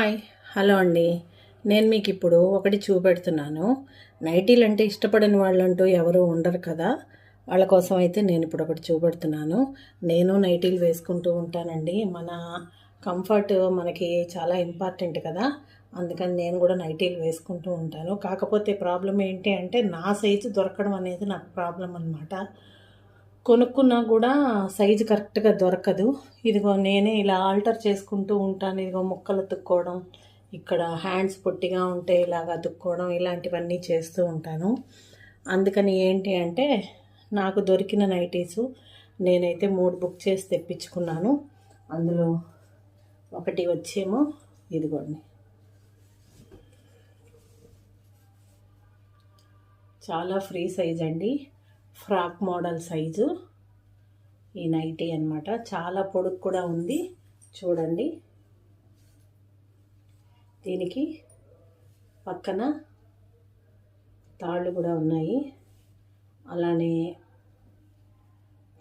Hi hello అండి. నేను మీకు ఇప్పుడు ఒకటి చూపెడుతున్నాను. నైటీలు అంటే ఇష్టపడని వాళ్ళంటూ ఎవరు ఉండరు కదా. వాళ్ళ కోసం అయితే నేను ఇప్పుడు ఒకటి చూపెడుతున్నాను. నేను నైటీలు వేసుకుంటూ ఉంటానండి. మన కంఫర్ట్ మనకి చాలా ఇంపార్టెంట్ కదా. అందుకని నేను కూడా నైటీలు వేసుకుంటూ ఉంటాను. కాకపోతే ప్రాబ్లం ఏంటి అంటే నా సైజు దొరకడం అనేది నాకు ప్రాబ్లం అనమాట. కొనుక్కున్నా కూడా సైజు కరెక్ట్గా దొరకదు. ఇదిగో నేనే ఇలా ఆల్టర్ చేసుకుంటూ ఉంటాను. ఇదిగో ముక్కలు అతుక్కోవడం, ఇక్కడ హ్యాండ్స్ పొట్టిగా ఉంటే ఇలాగ అతుక్కోవడం, ఇలాంటివన్నీ చేస్తూ ఉంటాను. అందుకని ఏంటి అంటే నాకు దొరికిన నైటీసు నేనైతే 3 బుక్ చేసి తెప్పించుకున్నాను. అందులో ఒకటి వచ్చేమో ఇదిగోండి, చాలా ఫ్రీ సైజ్ అండి, ఫ్రాక్ మోడల్ సైజు ఈ నైటీ అన్నమాట. చాలా పొడుగు కూడా ఉంది చూడండి. దీనికి పక్కన తాళ్ళు కూడా ఉన్నాయి, అలానే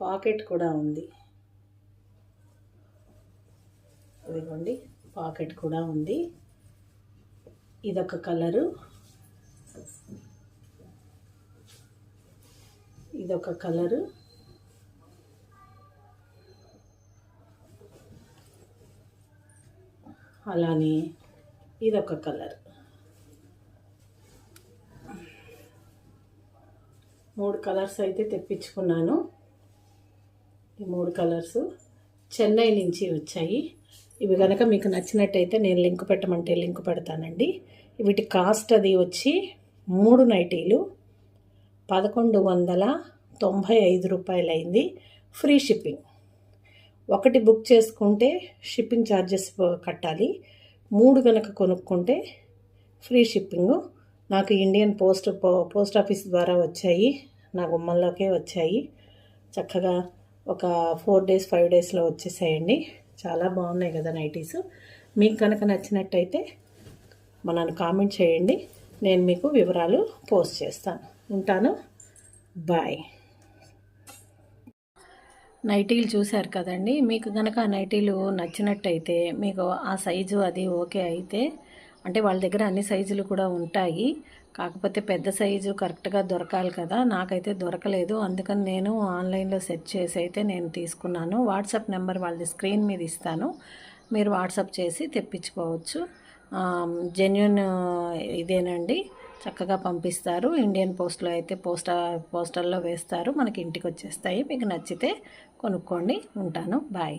పాకెట్ కూడా ఉంది. ఇదిగోండి, పాకెట్ కూడా ఉంది. ఇదొక కలరు, ఇదొక కలరు, అలానే ఇదొక కలర్. 3 కలర్స్ అయితే తెప్పించుకున్నాను. ఈ 3 కలర్స్ చెన్నై నుంచి వచ్చాయి. ఇవి కనుక మీకు నచ్చినట్టయితే నేను లింక్ పెట్టమంటే లింక్ పెడతానండి. వీటి కాస్ట్ అది వచ్చి 3 నైటీలు 1195 రూపాయలు అయింది, ఫ్రీ షిప్పింగ్. ఒకటి బుక్ చేసుకుంటే షిప్పింగ్ ఛార్జెస్ కట్టాలి, 3 కనుక కొనుక్కుంటే ఫ్రీ షిప్పింగు. నాకు ఇండియన్ పోస్ట్ ఆఫీస్ ద్వారా వచ్చాయి, నా గుమ్మంలోకే వచ్చాయి. చక్కగా ఒక 4 డేస్ 5 డేస్లో వచ్చేసాయండి. చాలా బాగున్నాయి కదా నైటీస్. మీకు కనుక నచ్చినట్టయితే నన్ను కామెంట్ చేయండి, నేను మీకు వివరాలు పోస్ట్ చేస్తాను. ఉంటాను, బాయ్. నైటీలు చూశారు కదండి. మీకు కనుక ఆ నైటీలు నచ్చినట్టయితే, మీకు ఆ సైజు అది ఓకే అయితే, అంటే వాళ్ళ దగ్గర అన్ని సైజులు కూడా ఉంటాయి, కాకపోతే పెద్ద సైజు కరెక్ట్గా దొరకాలి కదా. నాకైతే దొరకలేదు, అందుకని నేను ఆన్లైన్లో సెర్చ్ చేసి అయితే నేను తీసుకున్నాను. వాట్సాప్ నెంబర్ వాళ్ళది స్క్రీన్ మీద ఇస్తాను, మీరు వాట్సాప్ చేసి తెప్పించుకోవచ్చు. జెన్యూన్ ఇదేనండి, చక్కగా పంపిస్తారు. ఇండియన్ పోస్ట్లో అయితే పోస్టల్లో వేస్తారు, మనకి ఇంటికి వచ్చేస్తాయి. మీకు నచ్చితే కొనుక్కోండి. ఉంటాను, బాయ్.